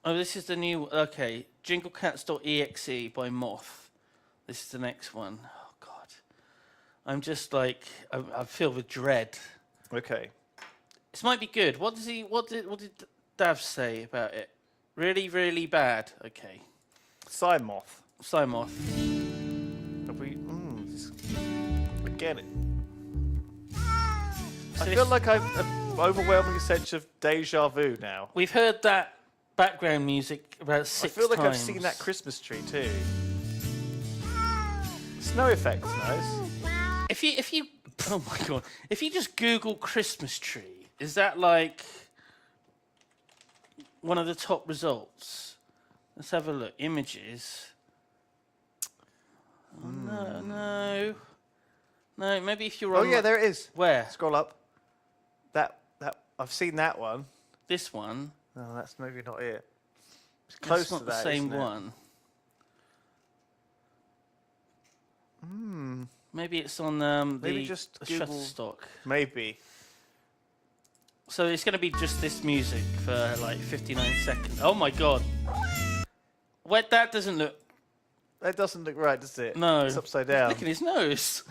Oh, this is the new. Okay, jinglecats.exe by Moth. This is the next one. Oh God, I'm just like I feel with dread. Okay. This might be good. What did Dav say about it? Really, really bad. Okay. Moth. Moth. Have we? I get it. So I feel like I've an overwhelming sense of deja vu now. We've heard that background music about 6 times. I feel like I've seen that Christmas tree too. Snow effects, nice. If you oh my God, if you just Google Christmas tree, is that like one of the top results? Let's have a look. Images. Oh, no. Maybe if you're on. Oh yeah, there it is. Where? Scroll up. That I've seen that one. This one. No, that's maybe not it. It's close It's not to that, the same isn't it? one. Maybe it's on Maybe the just Google. Shutterstock. Maybe. So it's going to be just this music for like 59 seconds. Oh my God. Wait, that doesn't look. That doesn't look right, does it? No. It's upside down. Look at his nose.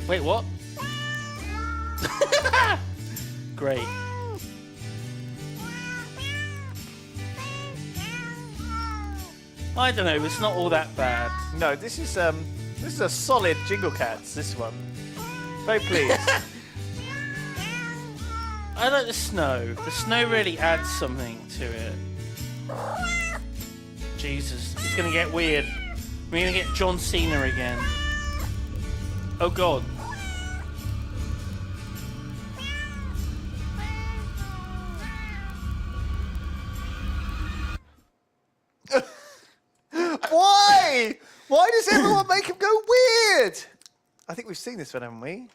Wait, what? Great. I don't know. It's not all that bad. No, this is a solid Jingle Cats. This one. Very pleased. I like the snow. The snow really adds something to it. Jesus, it's gonna get weird. We're gonna get John Cena again. Oh God. Why? Why does everyone make him go weird? I think we've seen this one, haven't we?